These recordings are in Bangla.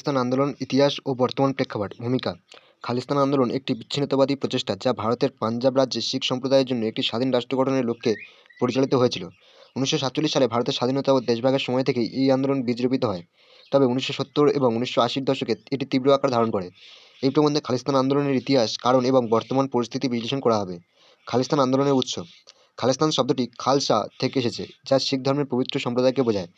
খালিস্তান আন্দোলন ইতিহাস ও বর্তমান প্রেক্ষাপট। ভূমিকা: খালিস্তান আন্দোলন একটি বিচ্ছিন্নতাবাদী প্রচেষ্টা যা ভারতের পাঞ্জাব রাজ্যে শিখ সম্প্রদায়ের জন্য একটি স্বাধীন রাষ্ট্র গঠনের লক্ষ্যে পরিচালিত হয়েছিল। 1947 সালে ভারতের স্বাধীনতা ও দেশভাগের সময় থেকেই এই আন্দোলন বীজরোপিত হয়, তবে 1970 এবং 1980-র দশকে এটি তীব্র আকার ধারণ করে। এই প্রবন্ধে খালিস্তান আন্দোলনের ইতিহাস, কারণ এবং বর্তমান পরিস্থিতি বিশ্লেষণ করা হবে। খালিস্তান আন্দোলনের উৎস: খালিস্তান শব্দটি খালসা থেকে এসেছে, যা শিখ ধর্মের পবিত্র সম্প্রদায়কে বোঝায়।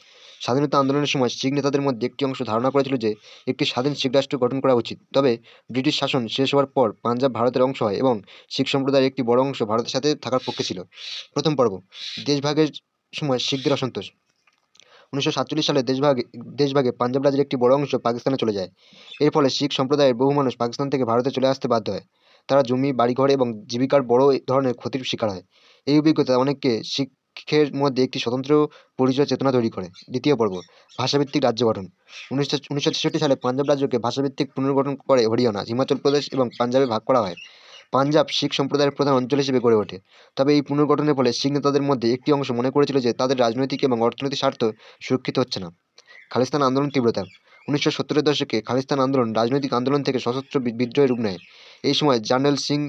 স্বাধীনতা আন্দোলনের সময় শিখ নেতাদের মধ্যে একটি অংশ ধারণা করেছিল যে একটি স্বাধীন শিখ রাষ্ট্র গঠন করা উচিত, তবে ব্রিটিশ শাসন শেষ হওয়ার পর পাঞ্জাব ভারতের অংশ হয় এবং শিখ সম্প্রদায়ের একটি বড় অংশ ভারতের সাথে থাকার পক্ষে ছিল। প্রথম পর্ব: দেশভাগের সময় শিখদের অসন্তোষ। 1947 সালে দেশভাগে পাঞ্জাব রাজ্যের একটি বড় অংশ পাকিস্তানে চলে যায়। এর ফলে শিখ সম্প্রদায়ের বহু মানুষ পাকিস্তান থেকে ভারতে চলে আসতে বাধ্য হয়। তারা জমি, বাড়িঘর এবং জীবিকার বড় ধরনের ক্ষতির শিকার হয়। এই অভিজ্ঞতা অনেককে শিখের মধ্যে একটি স্বতন্ত্র পরিচয় চেতনা তৈরি করে। দ্বিতীয় পর্ব: ভাষাভিত্তিক রাজ্য গঠন। 1963 সালে পাঞ্জাব রাজ্যকে ভাষাভিত্তিক পুনর্গঠন করে হরিয়ানা, হিমাচল প্রদেশ এবং পাঞ্জাবে ভাগ করা হয়। পাঞ্জাব শিখ সম্প্রদায়ের প্রধান অঞ্চল হিসেবে গড়ে ওঠে। তবে এই পুনর্গঠনের ফলে শিখ নেতাদের মধ্যে একটি অংশ মনে করেছিল যে তাদের রাজনৈতিক এবং অর্থনৈতিক স্বার্থ সুরক্ষিত হচ্ছে না। খালিস্তান আন্দোলন তীব্রতা: 1970-এর দশকে খালিস্তান আন্দোলন রাজনৈতিক আন্দোলন থেকে সশস্ত্র বিদ্রোহের রূপ নেয়। এই সময় জর্নেল সিং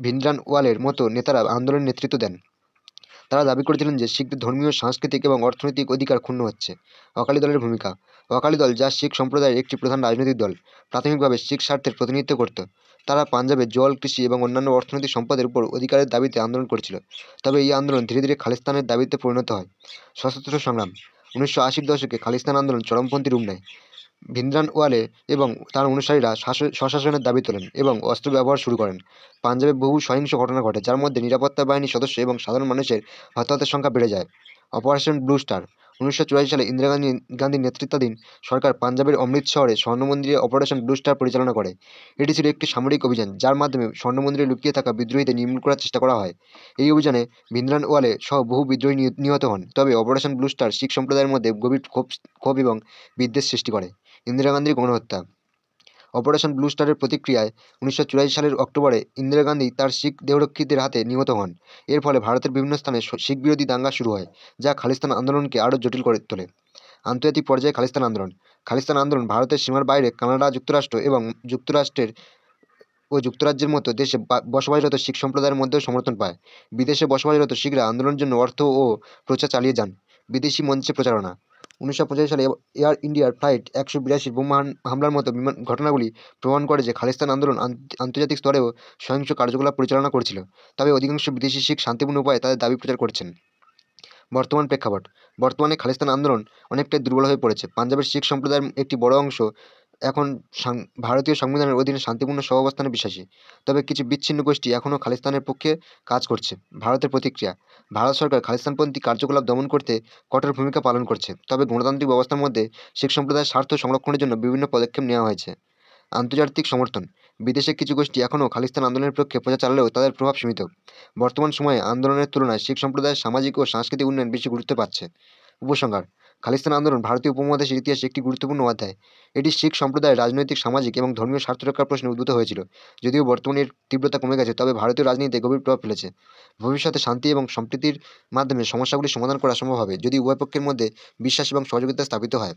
ভিন্দ্রানওয়ালের মতো নেতারা আন্দোলনের নেতৃত্ব দেন। তারা দাবি করেছিলেন যে শিখদের ধর্মীয়, সাংস্কৃতিক এবং অর্থনৈতিক অধিকার ক্ষুণ্ণ হচ্ছে। অকালি দলের ভূমিকা: অকালি দল, যা শিখ সম্প্রদায়ের একটি প্রধান রাজনৈতিক দল, প্রাথমিকভাবে শিখ স্বার্থের প্রতিনিধিত্ব করত। তারা পাঞ্জাবে জল, কৃষি এবং অন্যান্য অর্থনৈতিক সম্পদের উপর অধিকারের দাবিতে আন্দোলন করেছিল। তবে এই আন্দোলন ধীরে ধীরে খালিস্তানের দাবিতে পরিণত হয়। সশস্ত্র সংগ্রাম: 1980-র দশকে খালিস্তান আন্দোলন চরমপন্থী রূপ নেয়। ভিন্দ্রানওয়ালে এবং তার অনুসারীরা স্বশাসনের দাবি তোলেন এবং অস্ত্র ব্যবহার শুরু করেন। পাঞ্জাবে বহু সহিংস ঘটনা ঘটে, যার মধ্যে নিরাপত্তা বাহিনীর সদস্য এবং সাধারণ মানুষের হতাহতের সংখ্যা বেড়ে যায়। অপারেশন ব্লু স্টার: 1984 সালে ইন্দিরা গান্ধীর নেতৃত্বাধীন সরকার পাঞ্জাবের অমৃত শহরে স্বর্ণ মন্দিরে অপারেশন ব্লু স্টার পরিচালনা করে। এটি ছিল একটি সামরিক অভিযান যার মাধ্যমে স্বর্ণ মন্দিরে লুকিয়ে থাকা বিদ্রোহীদের নির্মূল করার চেষ্টা করা হয়। এই অভিযানে ভিন্দ্রানওয়ালে সহ বহু বিদ্রোহী নিহত হন, তবে অপারেশন ব্লু স্টার শিখ সম্প্রদায়ের মধ্যে গভীর ক্ষোভ এবং বিদ্বেষ সৃষ্টি করে। ইন্দিরা গান্ধীর গণহত্যা: অপারেশন ব্লু স্টারের প্রতিক্রিয়ায় 1984 সালের অক্টোবরে ইন্দিরা গান্ধী তার শিখ দেহরক্ষীদের হাতে নিহত হন। এর ফলে ভারতের বিভিন্ন স্থানে শিখ বিরোধী দাঙ্গা শুরু হয়, যা খালিস্তান আন্দোলনকে আরও জটিল করে তোলে। আন্তর্জাতিক পর্যায়ে খালিস্তান আন্দোলন: খালিস্তান আন্দোলন ভারতের সীমার বাইরে কানাডা, যুক্তরাষ্ট্র এবং যুক্তরাজ্যের মতো দেশে বসবাসরত শিখ সম্প্রদায়ের মধ্যেও সমর্থন পায়। বিদেশে বসবাসরত শিখরা আন্দোলনের জন্য অর্থ ও প্রচার চালিয়ে যান। বিদেশি মঞ্চে প্রচারণা: 1985 সালে এয়ার ইন্ডিয়ার ফ্লাইট 182 বোমা হামলার মতো বিমান ঘটনাগুলি প্রমাণ করে যে খালিস্তান আন্দোলন আন্তর্জাতিক স্তরেও সহিংস কার্যকলাপ পরিচালনা করেছিল। তবে অধিকাংশ বিদেশি শিখ শান্তিপূর্ণ উপায়ে তাদের দাবি প্রচার করছেন। বর্তমান প্রেক্ষাপট: বর্তমানে খালিস্তান আন্দোলন অনেকটাই দুর্বল হয়ে পড়েছে। পাঞ্জাবের শিখ সম্প্রদায়ের একটি বড় অংশ এখন ভারতীয় সংবিধানের অধীনে শান্তিপূর্ণ সহাবস্থানে বিশ্বাসী, তবে কিছু বিচ্ছিন্ন গোষ্ঠী এখনও খালিস্তানের পক্ষে কাজ করছে। ভারতের প্রতিক্রিয়া: ভারত সরকার খালিস্তানপন্থী কার্যকলাপ দমন করতে কঠোর ভূমিকা পালন করছে, তবে গণতান্ত্রিক ব্যবস্থার মধ্যে শিখ সম্প্রদায়ের স্বার্থ সংরক্ষণের জন্য বিভিন্ন পদক্ষেপ নেওয়া হয়েছে। আন্তর্জাতিক সমর্থন: বিদেশে কিছু গোষ্ঠী এখনও খালিস্তান আন্দোলনের পক্ষে প্রচার চালালেও তাদের প্রভাব সীমিত। বর্তমান সময়ে আন্দোলনের তুলনায় শিখ সম্প্রদায়ের সামাজিক ও সাংস্কৃতিক উন্নয়ন বেশি গুরুত্ব পাচ্ছে। উপসংহার: খালিস্তান আন্দোলন ভারতীয় উপমহাদেশের ইতিহাসে একটি গুরুত্বপূর্ণ অধ্যায়। এটি শিখ সম্প্রদায়ের রাজনৈতিক, সামাজিক এবং ধর্মীয় স্বার্থ রক্ষার প্রশ্নে উদ্ভূত হয়েছিল। যদিও বর্তমানে এর তীব্রতা কমে গেছে, তবে ভারতীয় রাজনীতিতে গভীর প্রভাব ফেলেছে। ভবিষ্যতে শান্তি এবং সম্প্রীতির মাধ্যমে সমস্যাগুলি সমাধান করা সম্ভব হবে যদি উভয় পক্ষের মধ্যে বিশ্বাস এবং সহযোগিতা স্থাপিত হয়।